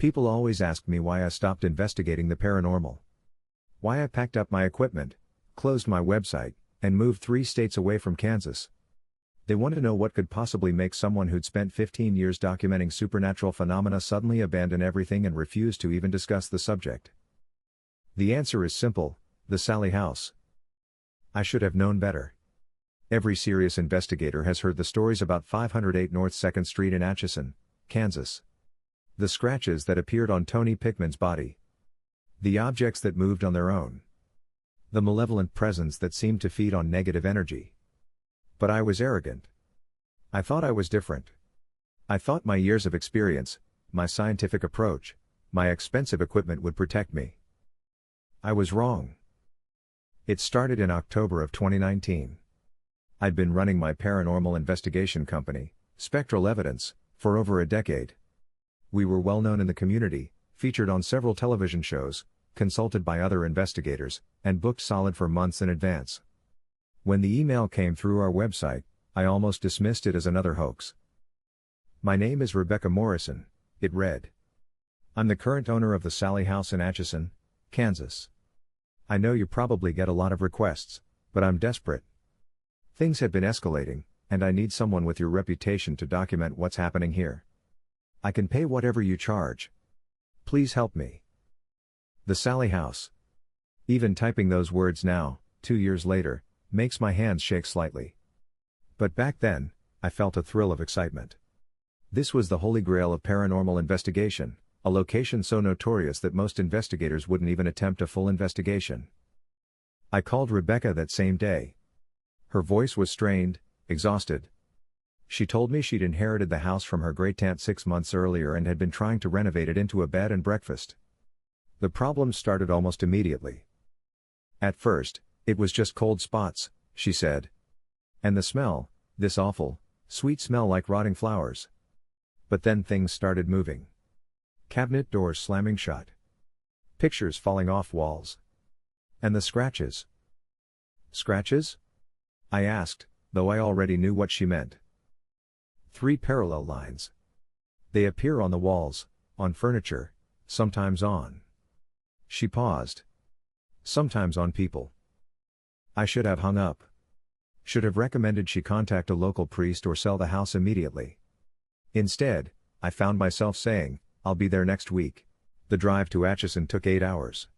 People always ask me why I stopped investigating the paranormal. Why I packed up my equipment, closed my website, and moved 3 states away from Kansas. They want to know what could possibly make someone who'd spent 15 years documenting supernatural phenomena suddenly abandon everything and refuse to even discuss the subject. The answer is simple: the Sallie House. I should have known better. Every serious investigator has heard the stories about 508 North 2nd Street in Atchison, Kansas. The scratches that appeared on Tony Pickman's body. The objects that moved on their own. The malevolent presence that seemed to feed on negative energy. But I was arrogant. I thought I was different. I thought my years of experience, my scientific approach, my expensive equipment would protect me. I was wrong. It started in October of 2019. I'd been running my paranormal investigation company, Spectral Evidence, for over a decade. We were well known in the community, featured on several television shows, consulted by other investigators, and booked solid for months in advance. When the email came through our website, I almost dismissed it as another hoax. My name is Rebecca Morrison, it read. I'm the current owner of the Sallie House in Atchison, Kansas. I know you probably get a lot of requests, but I'm desperate. Things have been escalating, and I need someone with your reputation to document what's happening here. I can pay whatever you charge. Please help me. The Sallie House. Even typing those words now, 2 years later, makes my hands shake slightly. But back then, I felt a thrill of excitement. This was the holy grail of paranormal investigation, a location so notorious that most investigators wouldn't even attempt a full investigation. I called Rebecca that same day. Her voice was strained, exhausted. She told me she'd inherited the house from her great-aunt 6 months earlier and had been trying to renovate it into a bed and breakfast. The problems started almost immediately. At first, it was just cold spots, she said. And the smell, this awful, sweet smell like rotting flowers. But then things started moving. Cabinet doors slamming shut. Pictures falling off walls. And the scratches. Scratches? I asked, though I already knew what she meant. 3 parallel lines. They appear on the walls, on furniture, sometimes on. She paused. Sometimes on people. I should have hung up. Should have recommended she contact a local priest or sell the house immediately. Instead, I found myself saying, I'll be there next week. The drive to Atchison took 8 hours.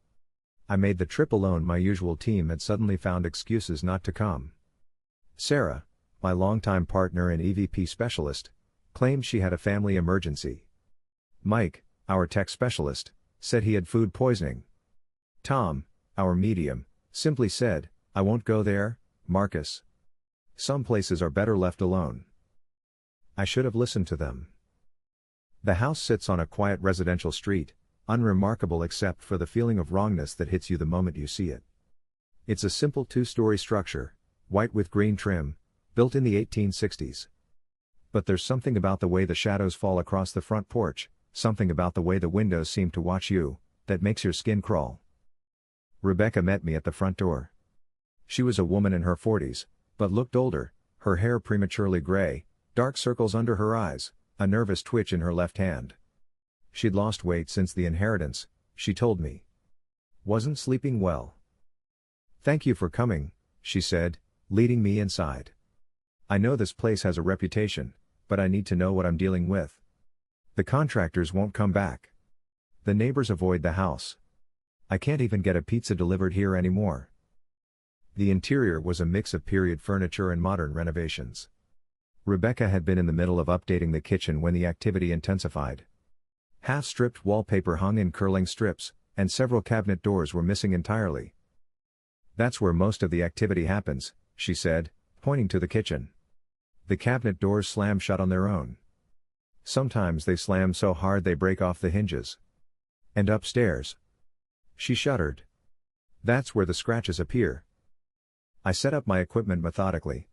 I made the trip alone. My usual team had suddenly found excuses not to come. Sarah, my longtime partner and EVP specialist, claimed she had a family emergency. Mike, our tech specialist, said he had food poisoning. Tom, our medium, simply said, I won't go there, Marcus. Some places are better left alone. I should have listened to them. The house sits on a quiet residential street, unremarkable except for the feeling of wrongness that hits you the moment you see it. It's a simple 2-story structure, white with green trim, built in the 1860s. But there's something about the way the shadows fall across the front porch, something about the way the windows seem to watch you, that makes your skin crawl. Rebecca met me at the front door. She was a woman in her 40s, but looked older, her hair prematurely gray, dark circles under her eyes, a nervous twitch in her left hand. She'd lost weight since the inheritance, she told me. Wasn't sleeping well. Thank you for coming, she said, leading me inside. I know this place has a reputation, but I need to know what I'm dealing with. The contractors won't come back. The neighbors avoid the house. I can't even get a pizza delivered here anymore. The interior was a mix of period furniture and modern renovations. Rebecca had been in the middle of updating the kitchen when the activity intensified. Half-stripped wallpaper hung in curling strips, and several cabinet doors were missing entirely. That's where most of the activity happens, she said, pointing to the kitchen. The cabinet doors slam shut on their own. Sometimes they slam so hard they break off the hinges. And upstairs. She shuddered. That's where the scratches appear. I set up my equipment methodically.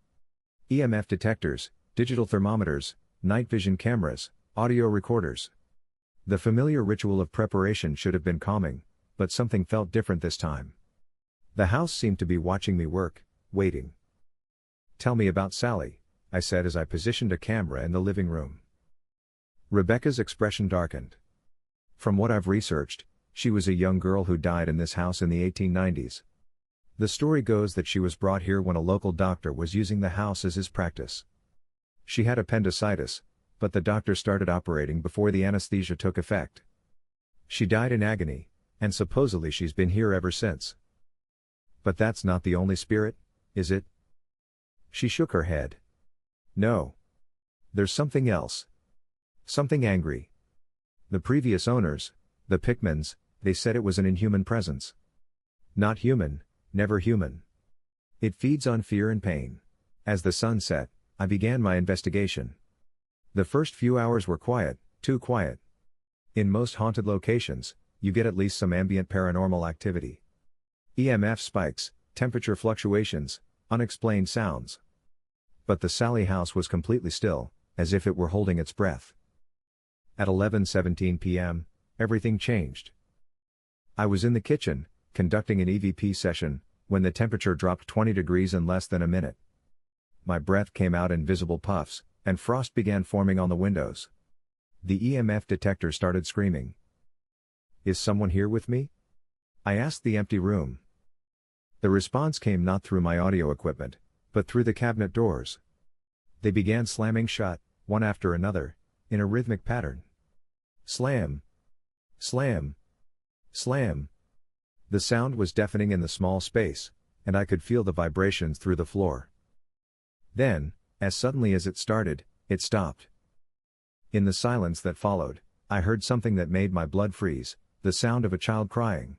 EMF detectors, digital thermometers, night vision cameras, audio recorders. The familiar ritual of preparation should have been calming, but something felt different this time. The house seemed to be watching me work, waiting. Tell me about Sallie, I said as I positioned a camera in the living room. Rebecca's expression darkened. From what I've researched, she was a young girl who died in this house in the 1890s. The story goes that she was brought here when a local doctor was using the house as his practice. She had appendicitis, but the doctor started operating before the anesthesia took effect. She died in agony, and supposedly she's been here ever since. But that's not the only spirit, is it? She shook her head. No. There's something else. Something angry. The previous owners, the Pickmans, they said it was an inhuman presence. Not human, never human. It feeds on fear and pain. As the sun set, I began my investigation. The first few hours were quiet, too quiet. In most haunted locations, you get at least some ambient paranormal activity. EMF spikes, temperature fluctuations, unexplained sounds. But the Sallie House was completely still, as if it were holding its breath. At 11:17 p.m., everything changed. I was in the kitchen, conducting an EVP session, when the temperature dropped 20 degrees in less than a minute. My breath came out in visible puffs, and frost began forming on the windows. The EMF detector started screaming. "Is someone here with me?" I asked the empty room. The response came not through my audio equipment, but through the cabinet doors. They began slamming shut, one after another, in a rhythmic pattern. Slam. Slam. Slam. The sound was deafening in the small space, and I could feel the vibrations through the floor. Then, as suddenly as it started, it stopped. In the silence that followed, I heard something that made my blood freeze, the sound of a child crying.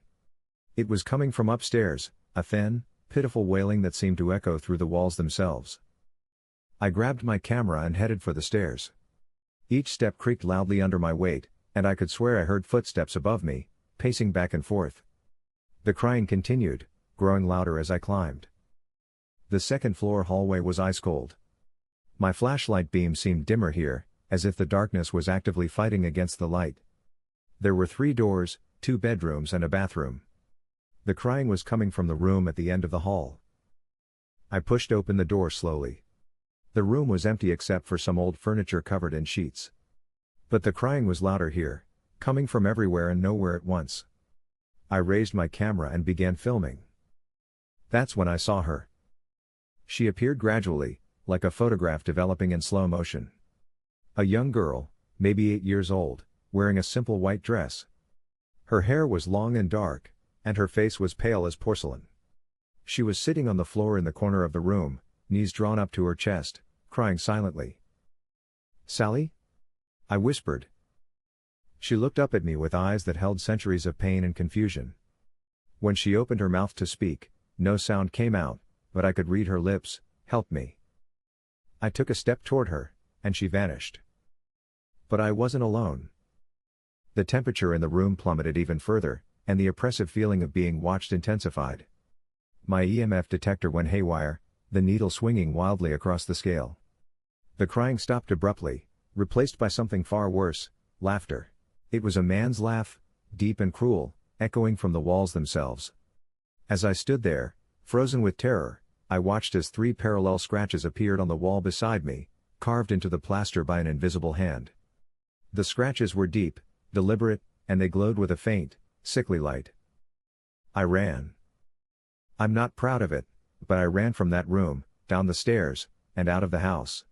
It was coming from upstairs, a thin, pitiful wailing that seemed to echo through the walls themselves. I grabbed my camera and headed for the stairs. Each step creaked loudly under my weight, and I could swear I heard footsteps above me, pacing back and forth. The crying continued, growing louder as I climbed. The second-floor hallway was ice-cold. My flashlight beam seemed dimmer here, as if the darkness was actively fighting against the light. There were 3 doors, 2 bedrooms and a bathroom. The crying was coming from the room at the end of the hall. I pushed open the door slowly. The room was empty except for some old furniture covered in sheets. But the crying was louder here, coming from everywhere and nowhere at once. I raised my camera and began filming. That's when I saw her. She appeared gradually, like a photograph developing in slow motion. A young girl, maybe 8 years old, wearing a simple white dress. Her hair was long and dark, and her face was pale as porcelain. She was sitting on the floor in the corner of the room, knees drawn up to her chest, crying silently. "Sallie?" I whispered. She looked up at me with eyes that held centuries of pain and confusion. When she opened her mouth to speak, no sound came out, but I could read her lips, "Help me." I took a step toward her, and she vanished. But I wasn't alone. The temperature in the room plummeted even further, and the oppressive feeling of being watched intensified. My EMF detector went haywire, the needle swinging wildly across the scale. The crying stopped abruptly, replaced by something far worse, laughter. It was a man's laugh, deep and cruel, echoing from the walls themselves. As I stood there, frozen with terror, I watched as 3 parallel scratches appeared on the wall beside me, carved into the plaster by an invisible hand. The scratches were deep, deliberate, and they glowed with a faint, sickly light. I ran. I'm not proud of it, but I ran from that room, down the stairs, and out of the house.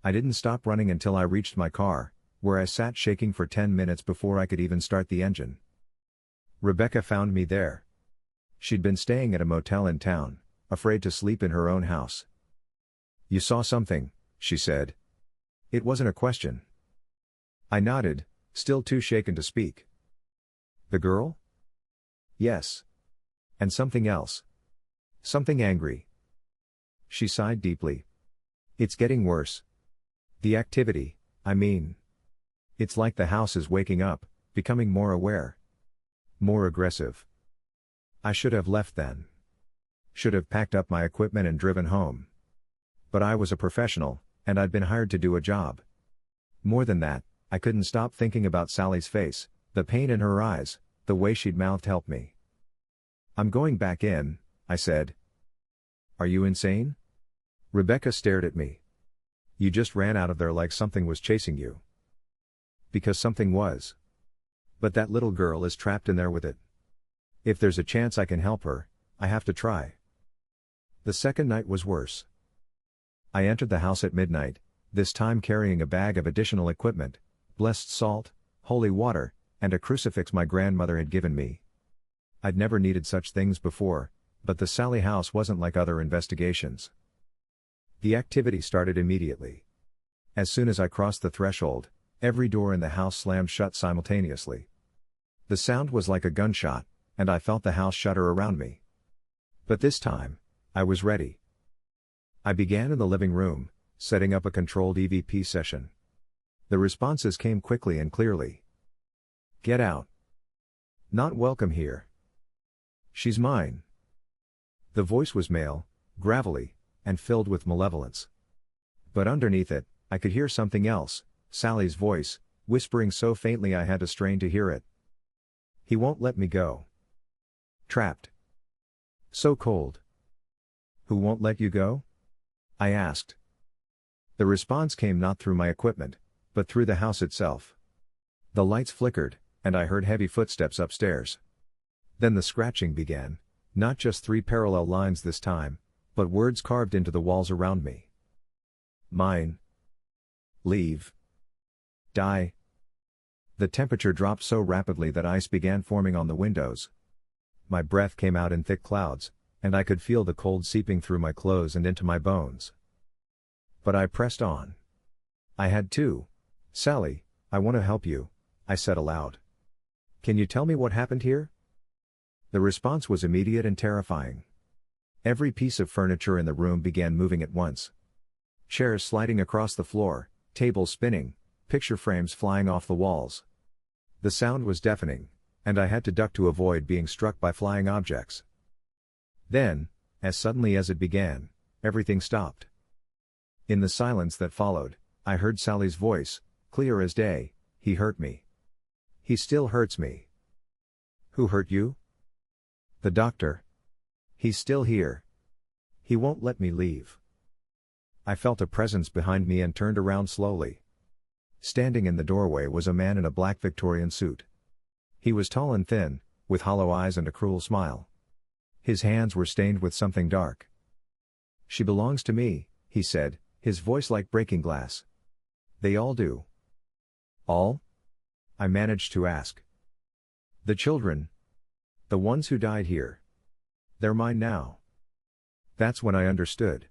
I didn't stop running until I reached my car, where I sat shaking for 10 minutes before I could even start the engine. Rebecca found me there. She'd been staying at a motel in town, afraid to sleep in her own house. "You saw something," she said. It wasn't a question. I nodded, still too shaken to speak. "The girl?" "Yes. And something else. Something angry." She sighed deeply. "It's getting worse. The activity, I mean. It's like the house is waking up, becoming more aware. More aggressive. I should have left then. Should have packed up my equipment and driven home. But I was a professional, and I'd been hired to do a job. More than that, I couldn't stop thinking about Sallie's face, the pain in her eyes, the way she'd mouthed 'help me.' I'm going back in," I said. "Are you insane?" Rebecca stared at me. "You just ran out of there like something was chasing you." "Because something was. But that little girl is trapped in there with it. If there's a chance I can help her, I have to try. The second night was worse. I entered the house at midnight, this time carrying a bag of additional equipment, blessed salt, holy water, and a crucifix my grandmother had given me. I'd never needed such things before, but the Sallie House wasn't like other investigations. The activity started immediately. As soon as I crossed the threshold, every door in the house slammed shut simultaneously. The sound was like a gunshot, and I felt the house shudder around me. But this time, I was ready. I began in the living room, setting up a controlled EVP session. The responses came quickly and clearly. Get out. Not welcome here. She's mine. The voice was male, gravelly, and filled with malevolence. But underneath it, I could hear something else, Sallie's voice, whispering so faintly I had to strain to hear it. He won't let me go. Trapped. So cold. Who won't let you go? I asked. The response came not through my equipment, but through the house itself. The lights flickered, and I heard heavy footsteps upstairs. Then the scratching began, not just 3 parallel lines this time, but words carved into the walls around me. Mine. Leave. Die. The temperature dropped so rapidly that ice began forming on the windows. My breath came out in thick clouds, and I could feel the cold seeping through my clothes and into my bones. But I pressed on. I had to. Sallie, I want to help you, I said aloud. Can you tell me what happened here? The response was immediate and terrifying. Every piece of furniture in the room began moving at once. Chairs sliding across the floor, tables spinning, picture frames flying off the walls. The sound was deafening, and I had to duck to avoid being struck by flying objects. Then, as suddenly as it began, everything stopped. In the silence that followed, I heard Sallie's voice, clear as day. He hurt me. He still hurts me. Who hurt you? The doctor. He's still here. He won't let me leave. I felt a presence behind me and turned around slowly. Standing in the doorway was a man in a black Victorian suit. He was tall and thin, with hollow eyes and a cruel smile. His hands were stained with something dark. She belongs to me, he said, his voice like breaking glass. They all do. All? I managed to ask. The children. The ones who died here. They're mine now. That's when I understood.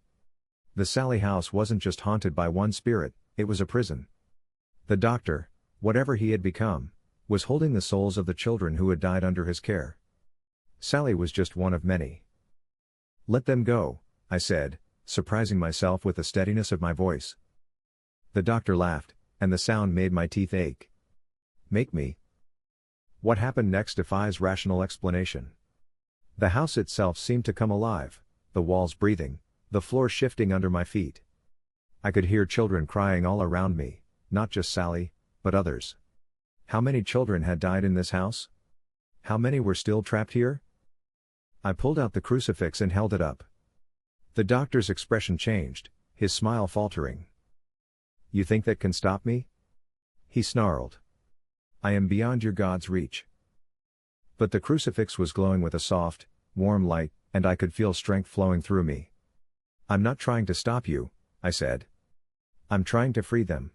The Sallie House wasn't just haunted by one spirit, it was a prison. The doctor, whatever he had become, was holding the souls of the children who had died under his care. Sallie was just one of many. Let them go, I said, surprising myself with the steadiness of my voice. The doctor laughed, and the sound made my teeth ache. Make me. What happened next defies rational explanation. The house itself seemed to come alive, the walls breathing, the floor shifting under my feet. I could hear children crying all around me, not just Sallie, but others. How many children had died in this house? How many were still trapped here? I pulled out the crucifix and held it up. The doctor's expression changed, his smile faltering. You think that can stop me? He snarled. I am beyond your God's reach. But the crucifix was glowing with a soft, warm light, and I could feel strength flowing through me. I'm not trying to stop you, I said. I'm trying to free them.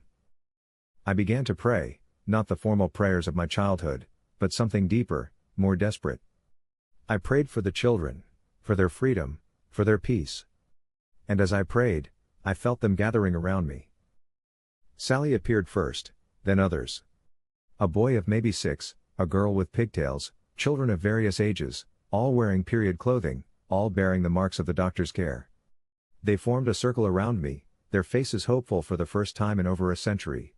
I began to pray, not the formal prayers of my childhood, but something deeper, more desperate. I prayed for the children, for their freedom, for their peace. And as I prayed, I felt them gathering around me. Sallie appeared first, then others. A boy of maybe 6, a girl with pigtails, children of various ages, all wearing period clothing, all bearing the marks of the doctor's care. They formed a circle around me, their faces hopeful for the first time in over a century.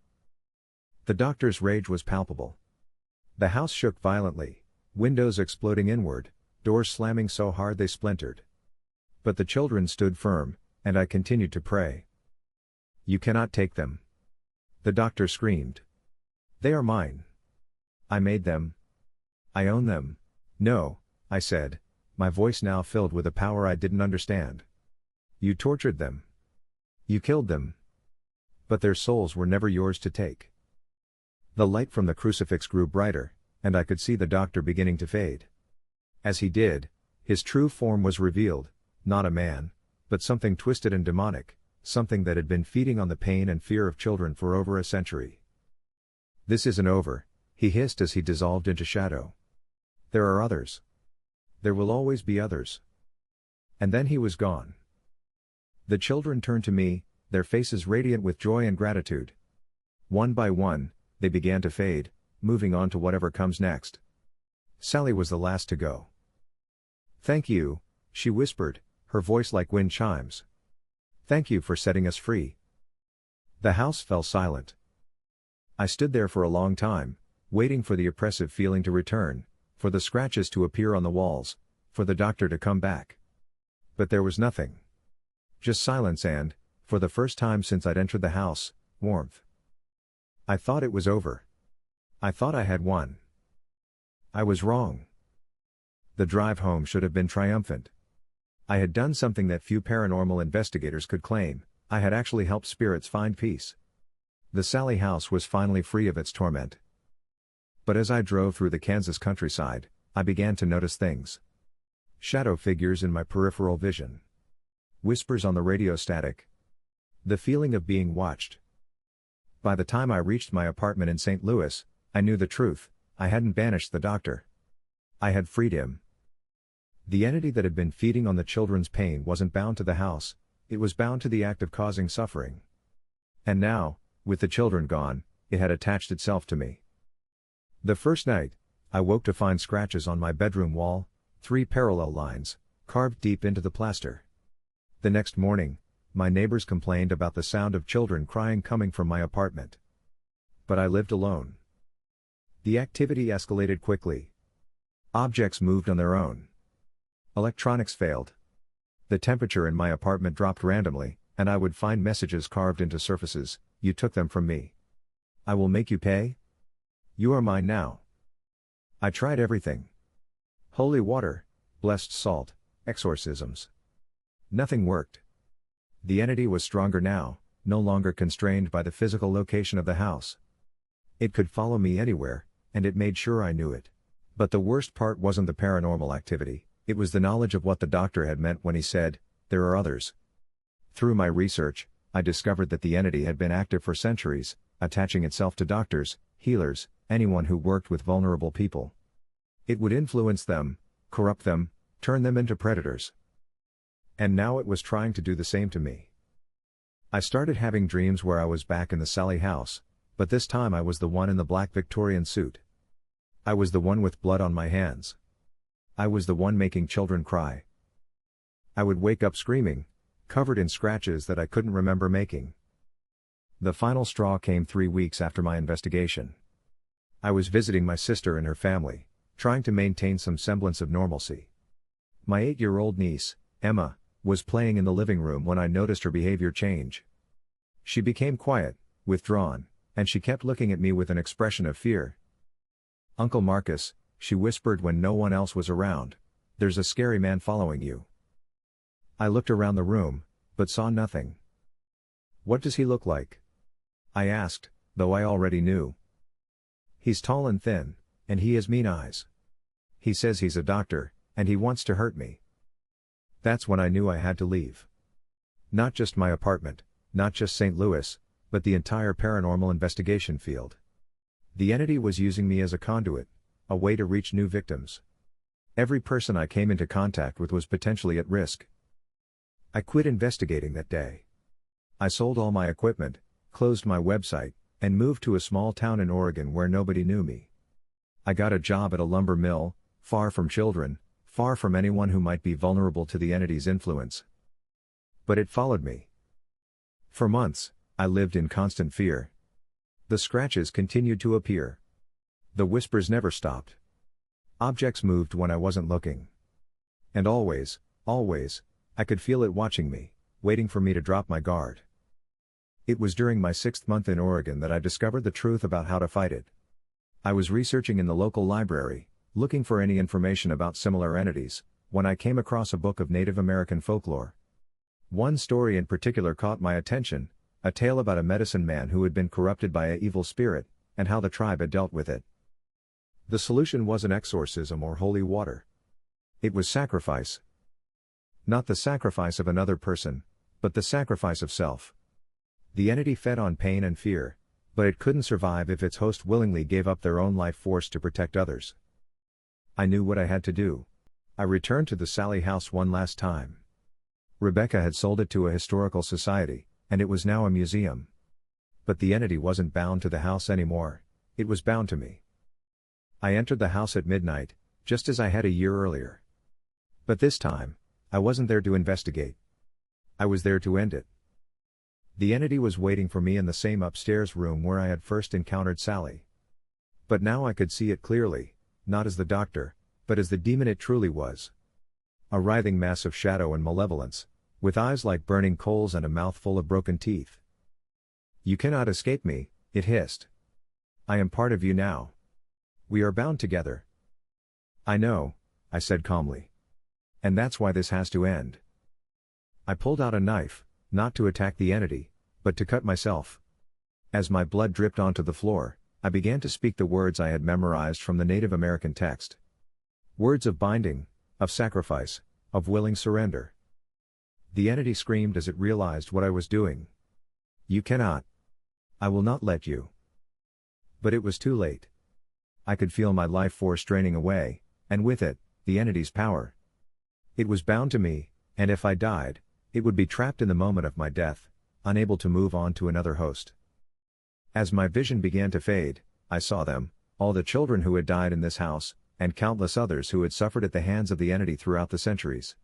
The doctor's rage was palpable. The house shook violently, windows exploding inward, doors slamming so hard they splintered. But the children stood firm, and I continued to pray. You cannot take them. The doctor screamed. They are mine. I made them. I own them. No, I said, my voice now filled with a power I didn't understand. You tortured them. You killed them. But their souls were never yours to take. The light from the crucifix grew brighter, and I could see the doctor beginning to fade. As he did, his true form was revealed, not a man, but something twisted and demonic, something that had been feeding on the pain and fear of children for over a century. "This isn't over," he hissed as he dissolved into shadow. "There are others. There will always be others." And then he was gone. The children turned to me, their faces radiant with joy and gratitude. One by one, they began to fade, moving on to whatever comes next. Sallie was the last to go. "Thank you," she whispered, her voice like wind chimes. "Thank you for setting us free." The house fell silent. I stood there for a long time, waiting for the oppressive feeling to return, for the scratches to appear on the walls, for the doctor to come back. But there was nothing. Just silence and, for the first time since I'd entered the house, warmth. I thought it was over. I thought I had won. I was wrong. The drive home should have been triumphant. I had done something that few paranormal investigators could claim. I had actually helped spirits find peace. The Sallie House was finally free of its torment. But as I drove through the Kansas countryside, I began to notice things. Shadow figures in my peripheral vision. Whispers on the radio static. The feeling of being watched. By the time I reached my apartment in St. Louis, I knew the truth. I hadn't banished the doctor. I had freed him. The entity that had been feeding on the children's pain wasn't bound to the house, it was bound to the act of causing suffering. And now, with the children gone, it had attached itself to me. The first night, I woke to find scratches on my bedroom wall, 3 parallel lines, carved deep into the plaster. The next morning, my neighbors complained about the sound of children crying coming from my apartment. But I lived alone. The activity escalated quickly. Objects moved on their own. Electronics failed. The temperature in my apartment dropped randomly, and I would find messages carved into surfaces. "You took them from me. I will make you pay. You are mine now." I tried everything. Holy water, blessed salt, exorcisms. Nothing worked. The entity was stronger now, no longer constrained by the physical location of the house. It could follow me anywhere, and it made sure I knew it. But the worst part wasn't the paranormal activity, it was the knowledge of what the doctor had meant when he said, "There are others." Through my research, I discovered that the entity had been active for centuries, attaching itself to doctors, healers, anyone who worked with vulnerable people. It would influence them, corrupt them, turn them into predators. And now it was trying to do the same to me. I started having dreams where I was back in the Sallie House, but this time I was the one in the black Victorian suit. I was the one with blood on my hands. I was the one making children cry. I would wake up screaming, covered in scratches that I couldn't remember making. The final straw came 3 weeks after my investigation. I was visiting my sister and her family, trying to maintain some semblance of normalcy. My 8-year-old niece, Emma, was playing in the living room when I noticed her behavior change. She became quiet, withdrawn, and she kept looking at me with an expression of fear. "Uncle Marcus," she whispered when no one else was around, "there's a scary man following you." I looked around the room, but saw nothing. "What does he look like?" I asked, though I already knew. "He's tall and thin, and he has mean eyes. He says he's a doctor, and he wants to hurt me." That's when I knew I had to leave. Not just my apartment, not just St. Louis, but the entire paranormal investigation field. The entity was using me as a conduit, a way to reach new victims. Every person I came into contact with was potentially at risk. I quit investigating that day. I sold all my equipment, closed my website, and moved to a small town in Oregon where nobody knew me. I got a job at a lumber mill, far from children, far from anyone who might be vulnerable to the entity's influence. But it followed me. For months, I lived in constant fear. The scratches continued to appear. The whispers never stopped. Objects moved when I wasn't looking. And always, I could feel it watching me, waiting for me to drop my guard. It was during my 6th month in Oregon that I discovered the truth about how to fight it. I was researching in the local library, looking for any information about similar entities, when I came across a book of Native American folklore. One story in particular caught my attention, a tale about a medicine man who had been corrupted by an evil spirit, and how the tribe had dealt with it. The solution wasn't exorcism or holy water. It was sacrifice. Not the sacrifice of another person, but the sacrifice of self. The entity fed on pain and fear, but it couldn't survive if its host willingly gave up their own life force to protect others. I knew what I had to do. I returned to the Sallie House one last time. Rebecca had sold it to a historical society, and it was now a museum. But the entity wasn't bound to the house anymore, it was bound to me. I entered the house at midnight, just as I had a year earlier. But this time, I wasn't there to investigate. I was there to end it. The entity was waiting for me in the same upstairs room where I had first encountered Sallie. But now I could see it clearly, not as the doctor, but as the demon it truly was. A writhing mass of shadow and malevolence, with eyes like burning coals and a mouth full of broken teeth. "You cannot escape me," it hissed. "I am part of you now. We are bound together." "I know," I said calmly. "And that's why this has to end." I pulled out a knife, not to attack the entity, but to cut myself. As my blood dripped onto the floor, I began to speak the words I had memorized from the Native American text. Words of binding, of sacrifice, of willing surrender. The entity screamed as it realized what I was doing. "You cannot. I will not let you." But it was too late. I could feel my life force draining away, and with it, the entity's power. It was bound to me, and if I died, it would be trapped in the moment of my death, unable to move on to another host. As my vision began to fade, I saw them, all the children who had died in this house, and countless others who had suffered at the hands of the entity throughout the centuries.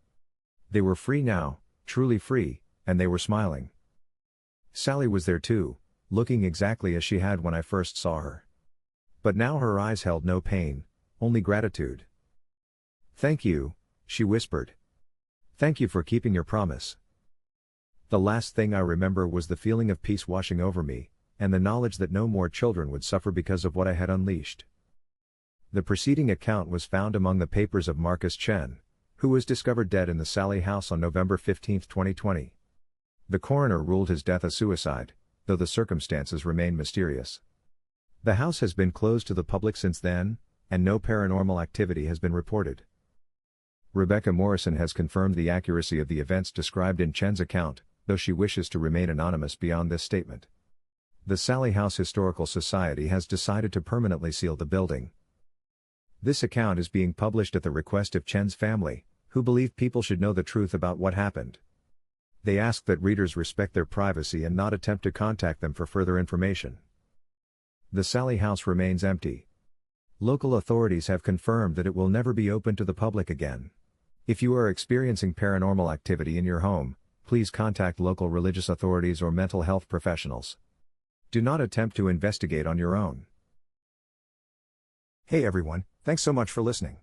They were free now, truly free, and they were smiling. Sallie was there too, looking exactly as she had when I first saw her. But now her eyes held no pain, only gratitude. "Thank you," she whispered. "Thank you for keeping your promise." The last thing I remember was the feeling of peace washing over me, and the knowledge that no more children would suffer because of what I had unleashed. The preceding account was found among the papers of Marcus Chen, who was discovered dead in the Sallie House on November 15, 2020. The coroner ruled his death a suicide, though the circumstances remain mysterious. The house has been closed to the public since then, and no paranormal activity has been reported. Rebecca Morrison has confirmed the accuracy of the events described in Chen's account, though she wishes to remain anonymous beyond this statement. The Sallie House Historical Society has decided to permanently seal the building. This account is being published at the request of Chen's family, who believe people should know the truth about what happened. They ask that readers respect their privacy and not attempt to contact them for further information. The Sallie House remains empty. Local authorities have confirmed that it will never be open to the public again. If you are experiencing paranormal activity in your home, please contact local religious authorities or mental health professionals. Do not attempt to investigate on your own. Hey everyone, thanks so much for listening.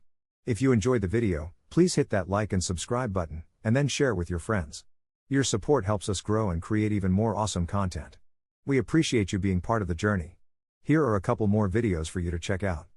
If you enjoyed the video, please hit that like and subscribe button, and then share with your friends. Your support helps us grow and create even more awesome content. We appreciate you being part of the journey. Here are a couple more videos for you to check out.